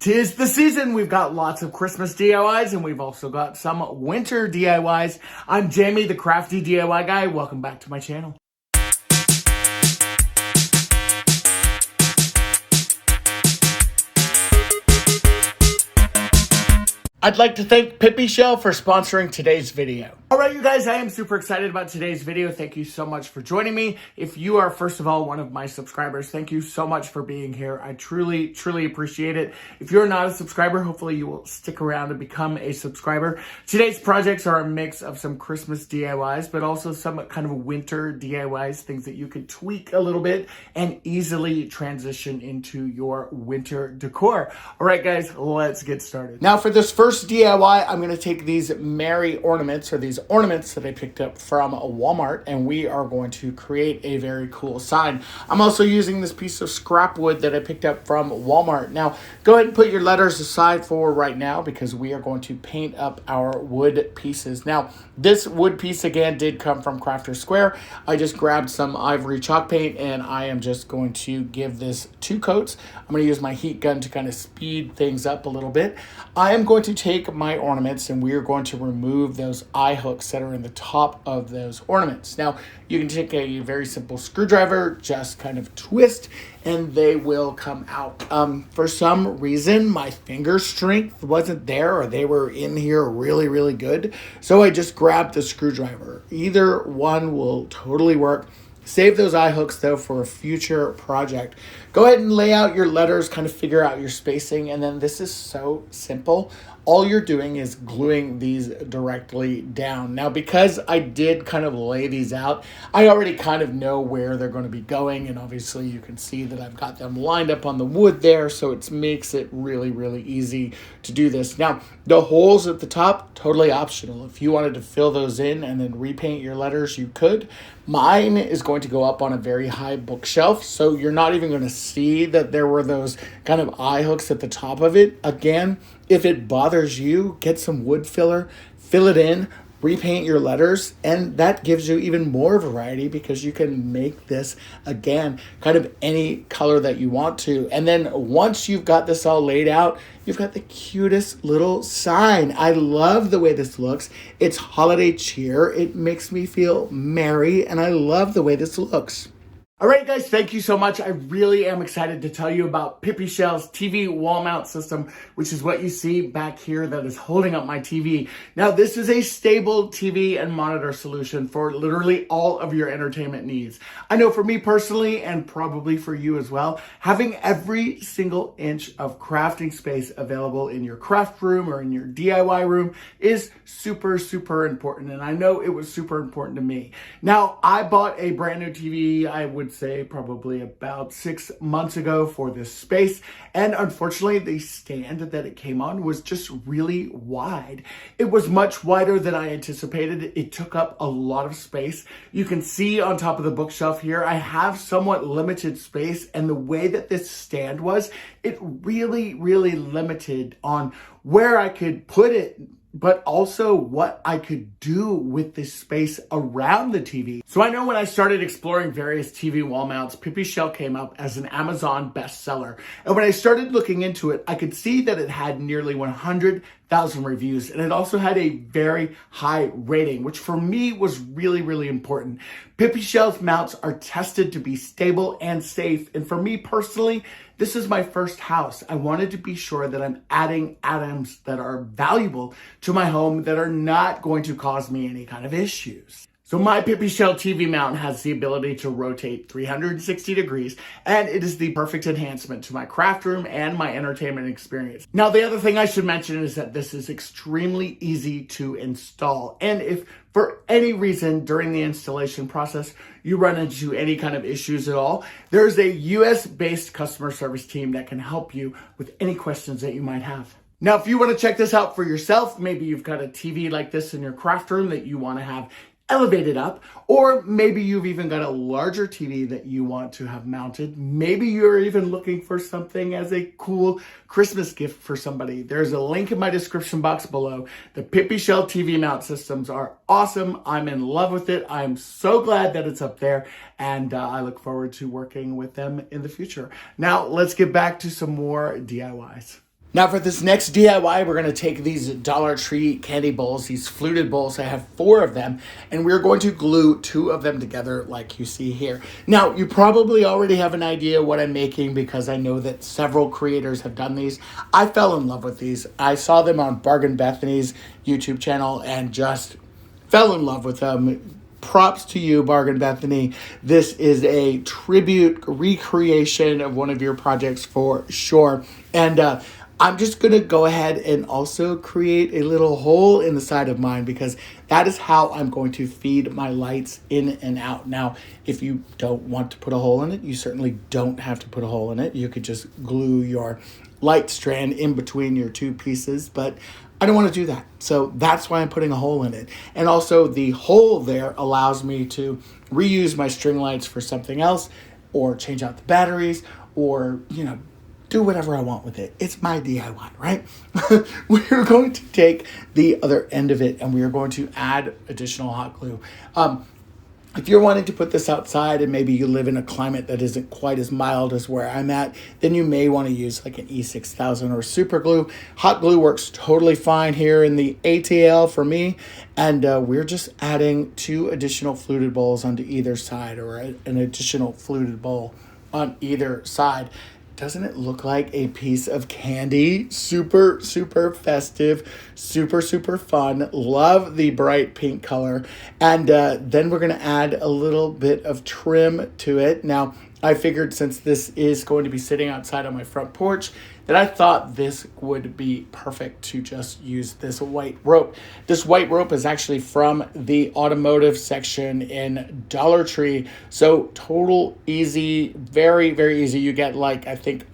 'Tis the season. We've got lots of Christmas DIYs and we've also got some winter DIYs. I'm Jamie, the crafty DIY guy. Welcome back to my channel. I'd like to thank Pipishell for sponsoring today's video. All right, you guys, I am super excited about today's video. Thank you so much for joining me. If you are, first of all, one of my subscribers, thank you so much for being here. I truly, truly appreciate it. If you're not a subscriber, hopefully you will stick around and become a subscriber. Today's projects are a mix of some Christmas DIYs, but also some kind of winter DIYs, things that you could tweak a little bit and easily transition into your winter decor. All right, guys, let's get started. Now, for this first DIY, I'm going to take these merry ornaments, or these ornaments that I picked up from Walmart, and we are going to create a very cool sign. I'm also using this piece of scrap wood that I picked up from Walmart. Now, go ahead and put your letters aside for right now because we are going to paint up our wood pieces. Now, this wood piece, again, did come from Crafter Square. I just grabbed some ivory chalk paint, and I am just going to give this 2 coats. I'm going to use my heat gun to kind of speed things up a little bit. I am going to take my ornaments and we are going to remove those eye hooks that are in the top of those ornaments. Now, you can take a very simple screwdriver, just kind of twist, and they will come out. For some reason, my finger strength wasn't there, or they were in here really, really good. So I just grabbed the screwdriver. Either one will totally work. Save those eye hooks, though, for a future project. Go ahead and lay out your letters, kind of figure out your spacing, and then this is so simple. All you're doing is gluing these directly down. Now, because I did kind of lay these out, I already kind of know where they're going to be going, and obviously you can see that I've got them lined up on the wood there, so it makes it really, really easy to do this. Now, the holes at the top, totally optional. If you wanted to fill those in and then repaint your letters, you could. Mine is going to go up on a very high bookshelf, so you're not even going to see that there were those kind of eye hooks at the top of it. Again, if it bothers you, get some wood filler, fill it in, repaint your letters, and that gives you even more variety because you can make this, again, kind of any color that you want to. And then once you've got this all laid out, you've got the cutest little sign. I love the way this looks. It's holiday cheer. It makes me feel merry, and I love the way this looks. All right, guys, thank you so much. I really am excited to tell you about Pipishell's TV wall mount system, which is what you see back here that is holding up my TV. Now, this is a stable TV and monitor solution for literally all of your entertainment needs. I know for me personally, and probably for you as well, having every single inch of crafting space available in your craft room or in your DIY room is super, super important. And I know it was super important to me. Now, I bought a brand new TV, I would say probably about 6 months ago for this space, and unfortunately the stand that it came on was just really wide. It was much wider than I anticipated. It took up a lot of space. You can see on top of the bookshelf here I have somewhat limited space, and the way that this stand was, it really limited on where I could put it, but also what I could do with this space around the TV. So I know when I started exploring various TV wall mounts, Pipishell came up as an Amazon bestseller. And when I started looking into it, I could see that it had nearly 100,000 reviews, and it also had a very high rating, which for me was really important. Pipishell's mounts are tested to be stable and safe, and for me personally, this is my first house. I wanted to be sure that I'm adding items that are valuable to my home that are not going to cause me any kind of issues. So my Pipishell TV mount has the ability to rotate 360 degrees, and it is the perfect enhancement to my craft room and my entertainment experience. Now, the other thing I should mention is that this is extremely easy to install. And if for any reason during the installation process you run into any kind of issues at all, there's a US-based customer service team that can help you with any questions that you might have. Now, if you want to check this out for yourself, maybe you've got a TV like this in your craft room that you want to have elevated up, or maybe you've even got a larger TV that you want to have mounted. Maybe you're even looking for something as a cool Christmas gift for somebody. There's a link in my description box below. The Pipishell TV mount systems are awesome. I'm in love with it. I'm so glad that it's up there, and I look forward to working with them in the future. Now, let's get back to some more DIYs. Now for this next DIY, we're going to take these Dollar Tree candy bowls, these fluted bowls. I have 4 of them, and we're going to glue 2 of them together like you see here. Now, you probably already have an idea what I'm making because I know that several creators have done these. I fell in love with these. I saw them on Bargain Bethany's YouTube channel and just fell in love with them. Props to you, Bargain Bethany. This is a tribute recreation of one of your projects for sure. And I'm just going to go ahead and also create a little hole in the side of mine because that is how I'm going to feed my lights in and out. Now, if you don't want to put a hole in it, you certainly don't have to put a hole in it. You could just glue your light strand in between your 2 pieces, but I don't want to do that. So that's why I'm putting a hole in it. And also the hole there allows me to reuse my string lights for something else or change out the batteries or, do whatever I want with it. It's my DIY, right? We're going to take the other end of it and we are going to add additional hot glue. If you're wanting to put this outside and maybe you live in a climate that isn't quite as mild as where I'm at, then you may want to use like an E6000 or super glue. Hot glue works totally fine here in the ATL for me. And we're just adding 2 additional fluted bowls onto either side or an additional fluted bowl on either side. Doesn't it look like a piece of candy? Super, super festive, super, super fun. Love the bright pink color. And then we're going to add a little bit of trim to it. Now, I figured since this is going to be sitting outside on my front porch, that I thought this would be perfect to just use this white rope. This white rope is actually from the automotive section in Dollar Tree. So total easy, very, very easy. You get like, I think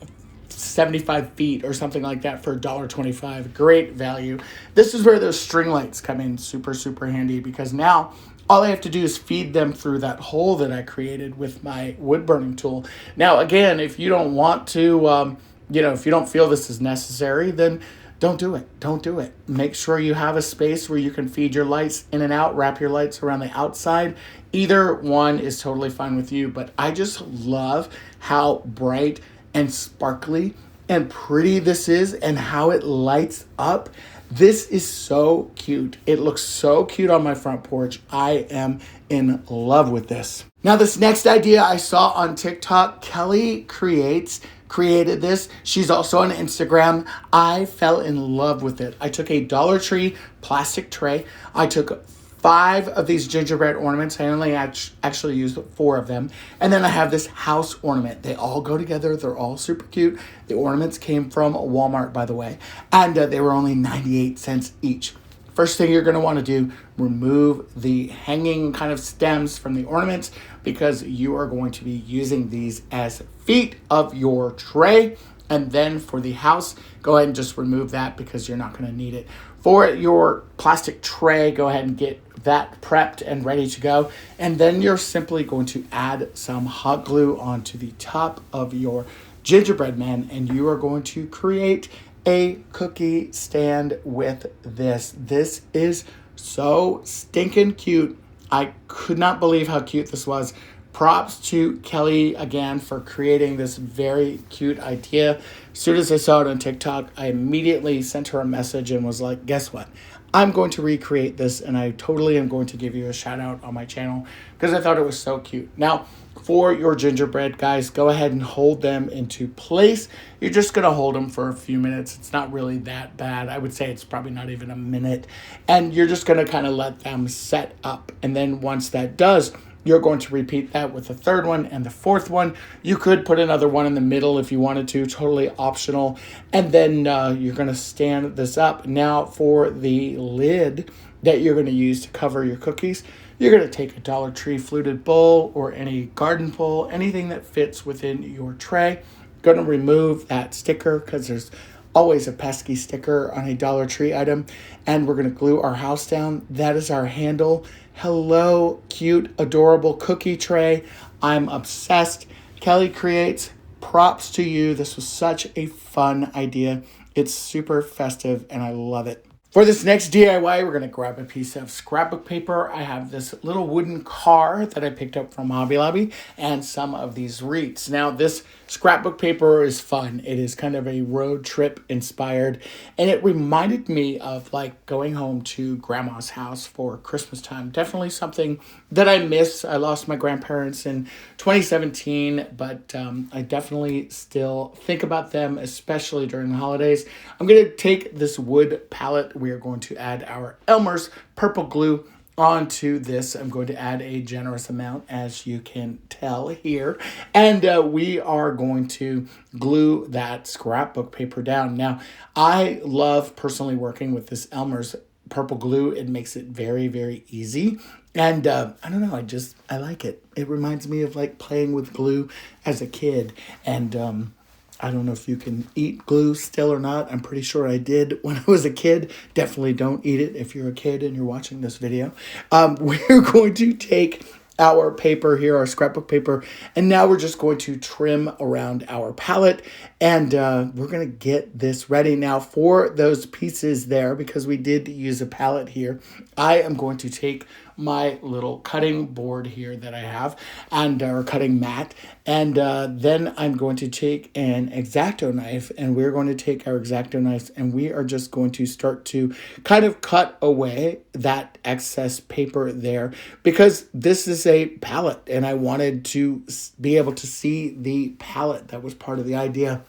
75 feet or something like that for $1.25. Great value. This is where those string lights come in super, super handy because now all I have to do is feed them through that hole that I created with my wood burning tool. Now, again, if you don't want to, if you don't feel this is necessary, then don't do it. Don't do it. Make sure you have a space where you can feed your lights in and out, wrap your lights around the outside. Either one is totally fine with you, but I just love how bright and sparkly and pretty this is and how it lights up. This is so cute. It looks so cute on my front porch. I am in love with this. Now, this next idea I saw on TikTok, Kelly created this. She's also on Instagram. I fell in love with it. I took a Dollar Tree plastic tray. I took 5 of these gingerbread ornaments. I only actually used 4 of them. And then I have this house ornament. They all go together. They're all super cute. The ornaments came from Walmart, by the way. And they were only 98 cents each. First thing you're going to want to do, remove the hanging kind of stems from the ornaments because you are going to be using these as feet of your tray. And then for the house, go ahead and just remove that because you're not going to need it. For your plastic tray, go ahead and get that prepped and ready to go. And then you're simply going to add some hot glue onto the top of your gingerbread man, and you are going to create a cookie stand with this. This is so stinking cute. I could not believe how cute this was. Props to Kelly again for creating this very cute idea. As soon as I saw it on TikTok, I immediately sent her a message and was like, guess what? I'm going to recreate this and I totally am going to give you a shout out on my channel because I thought it was so cute. Now, for your gingerbread, guys, go ahead and hold them into place. You're just going to hold them for a few minutes. It's not really that bad. I would say it's probably not even a minute. And you're just going to kind of let them set up. And then once that does, you're going to repeat that with the 3rd one and the 4th one. You could put another one in the middle if you wanted to, totally optional. And then you're going to stand this up. Now for the lid that you're going to use to cover your cookies, you're going to take a Dollar Tree fluted bowl or any garden bowl, anything that fits within your tray. Going to remove that sticker because there's always a pesky sticker on a Dollar Tree item. And we're going to glue our house down. That is our handle. Hello, cute, adorable cookie tray. I'm obsessed. Kelly creates. Props to you. This was such a fun idea. It's super festive and I love it. For this next DIY, we're going to grab a piece of scrapbook paper. I have this little wooden car that I picked up from Hobby Lobby and some of these wreaths. Now, this scrapbook paper is fun. It is kind of a road trip inspired, and it reminded me of like going home to grandma's house for Christmas time. Definitely something that I miss. I lost my grandparents in 2017, but I definitely still think about them, especially during the holidays. I'm going to take this wood palette. We are going to add our Elmer's purple glue onto this. I'm going to add a generous amount, as you can tell here, and we are going to glue that scrapbook paper down. Now, I love personally working with this Elmer's purple glue. It makes it very, very easy, and I don't know, I like it. It reminds me of like playing with glue as a kid, and I don't know if you can eat glue still or not. I'm pretty sure I did when I was a kid. Definitely don't eat it if you're a kid and you're watching this video. We're going to take our paper here, our scrapbook paper, and now we're just going to trim around our palette, and we're going to get this ready. Now, for those pieces there, because we did use a palette here, I am going to take my little cutting board here that I have, and or cutting mat, and then I'm going to take an X-Acto knife, and we're going to take our X-Acto knife, and we are just going to start to kind of cut away that excess paper there, because this is a palette, and I wanted to be able to see the palette. That was part of the idea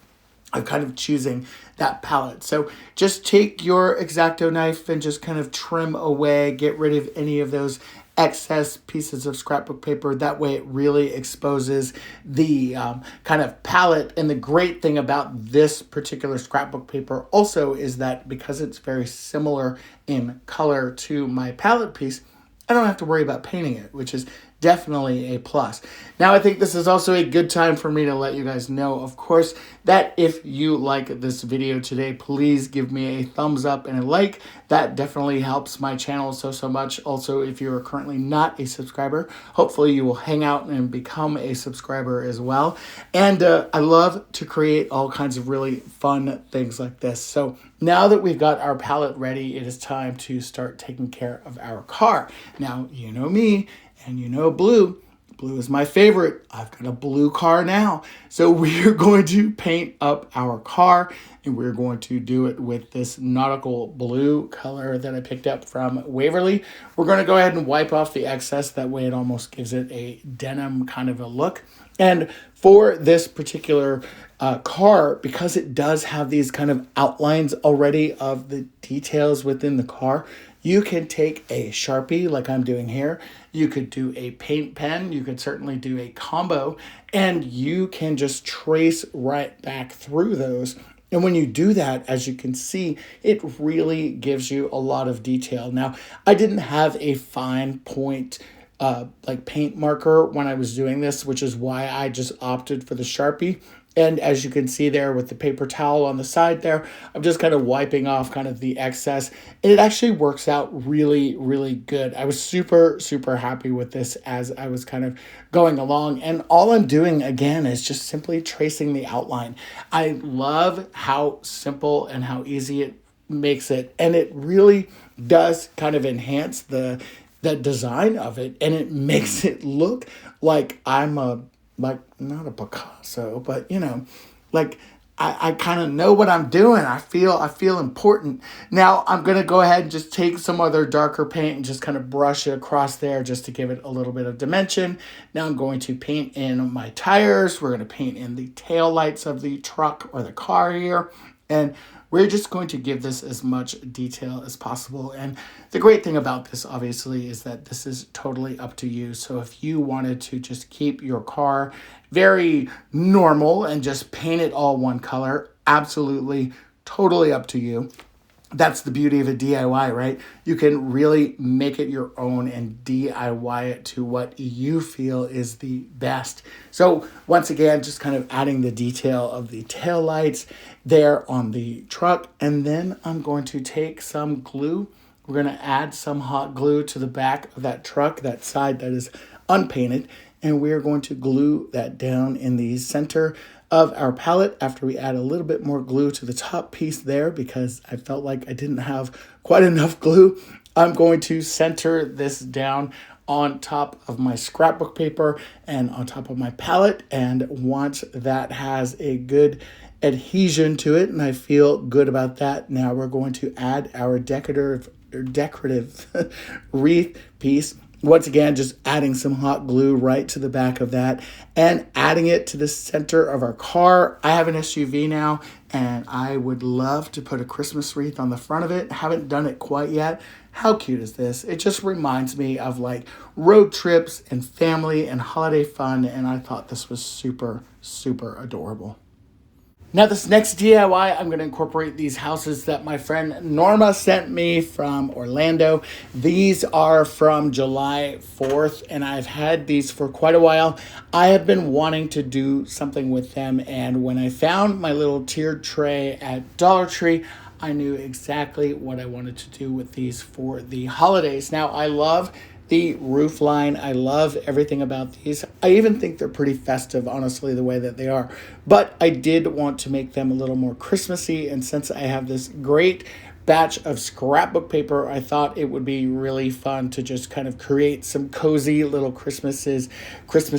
of kind of choosing that palette. So just take your X-Acto knife and just kind of trim away, get rid of any of those excess pieces of scrapbook paper. That way it really exposes the kind of palette. And the great thing about this particular scrapbook paper also is that because it's very similar in color to my palette piece, I don't have to worry about painting it, which is definitely a plus. Now, I think this is also a good time for me to let you guys know, of course, that if you like this video today, please give me a thumbs up and a like. That definitely helps my channel so much. Also, if you're currently not a subscriber, hopefully you will hang out and become a subscriber as well. And I love to create all kinds of really fun things like this. So now that we've got our palette ready, it is time to start taking care of our car. Now, you know me, and you know blue. Blue is my favorite. I've got a blue car now. So we're going to paint up our car, and we're going to do it with this nautical blue color that I picked up from Waverly. We're going to go ahead and wipe off the excess. That way it almost gives it a denim kind of a look. And for this particular car, because it does have these kind of outlines already of the details within the car, you can take a Sharpie like I'm doing here. You could do a paint pen. You could certainly do a combo, and you can just trace right back through those. And when you do that, as you can see, it really gives you a lot of detail. Now, I didn't have a fine point like paint marker when I was doing this, which is why I just opted for the Sharpie. And as you can see there with the paper towel on the side there, I'm just kind of wiping off kind of the excess. And it actually works out really, really good. I was super happy with this as I was kind of going along. And all I'm doing, again, is just simply tracing the outline. I love how simple and how easy it makes it. And it really does kind of enhance the design of it. And it makes it look like I'm not a Picasso, but you know, like I kind of know what I'm doing. I feel important. Now I'm going to go ahead and just take some other darker paint and just kind of brush it across there just to give it a little bit of dimension. Now I'm going to paint in my tires. We're going to paint in the tail lights of the truck or the car here. And we're just going to give this as much detail as possible. And the great thing about this, obviously, is that this is totally up to you. So if you wanted to just keep your car very normal and just paint it all one color, absolutely, totally up to you. That's the beauty of a DIY, right? You can really make it your own and DIY it to what you feel is the best. So once again, just kind of adding the detail of the tail lights there on the truck. And then I'm going to take some glue. We're going to add some hot glue to the back of that truck, that side that is unpainted. And we're going to glue that down in the center of our palette after we add a little bit more glue to the top piece there, because I felt like I didn't have quite enough glue. I'm going to center this down on top of my scrapbook paper and on top of my palette. And once that has a good adhesion to it and I feel good about that, now we're going to add our decorative wreath piece. Once again, just adding some hot glue right to the back of that and adding it to the center of our car. I have an SUV now and I would love to put a Christmas wreath on the front of it. Haven't done it quite yet. How cute is this? It just reminds me of like road trips and family and holiday fun, and I thought this was super, super adorable. Now this next DIY, I'm going to incorporate these houses that my friend Norma sent me from Orlando. These are from July 4th, and I've had these for quite a while. I have been wanting to do something with them, and when I found my little tiered tray at Dollar Tree, I knew exactly what I wanted to do with these for the holidays. Now, I love the roof line. I love everything about these. I even think they're pretty festive, honestly, the way that they are. But I did want to make them a little more Christmassy, and since I have this great batch of scrapbook paper, I thought it would be really fun to just kind of create some cozy little Christmas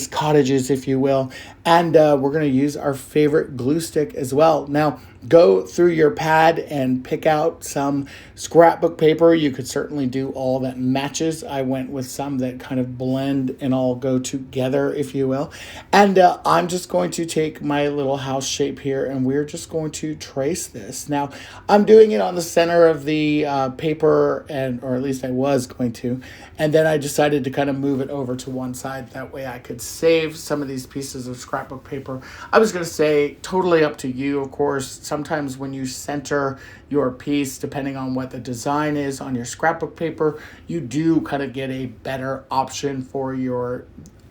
cottages, if you will. And we're going to use our favorite glue stick as well. Now, go through your pad and pick out some scrapbook paper. You could certainly do all that matches. I went with some that kind of blend and all go together, if you will. And I'm just going to take my little house shape here and we're just going to trace this. Now, I'm doing it on the center of the paper, or at least I was going to. And then I decided to kind of move it over to one side. That way I could save some of these pieces of scrapbook paper. I was going to say, totally up to you, of course. Sometimes when you center your piece, depending on what the design is on your scrapbook paper, you do kind of get a better option for your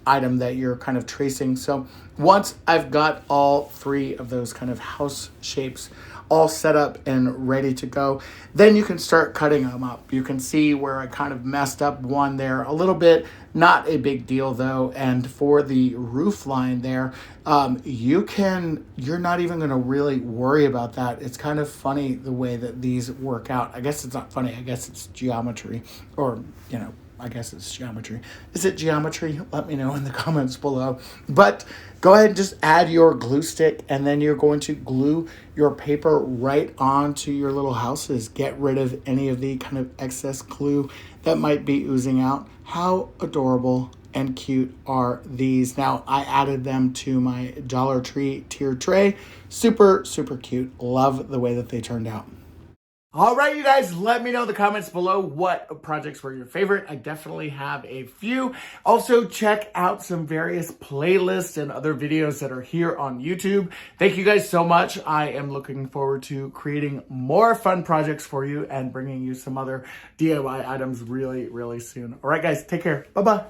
item that you're kind of tracing. So once I've got all three of those kind of house shapes all set up and ready to go, then you can start cutting them up. You can see where I kind of messed up one there a little bit, not a big deal though. And for the roof line there, you're not even going to really worry about that. It's kind of funny the way that these work out. I guess it's not funny. I guess it's geometry, or, I guess it's geometry. Is it geometry? Let me know in the comments below. But go ahead and just add your glue stick, and then you're going to glue your paper right onto your little houses. Get rid of any of the kind of excess glue that might be oozing out. How adorable and cute are these? Now, I added them to my Dollar Tree tiered tray. Super, super cute. Love the way that they turned out. All right, you guys, let me know in the comments below what projects were your favorite. I definitely have a few. Also, check out some various playlists and other videos that are here on YouTube. Thank you guys so much. I am looking forward to creating more fun projects for you and bringing you some other DIY items really, really soon. All right, guys, take care. Bye-bye.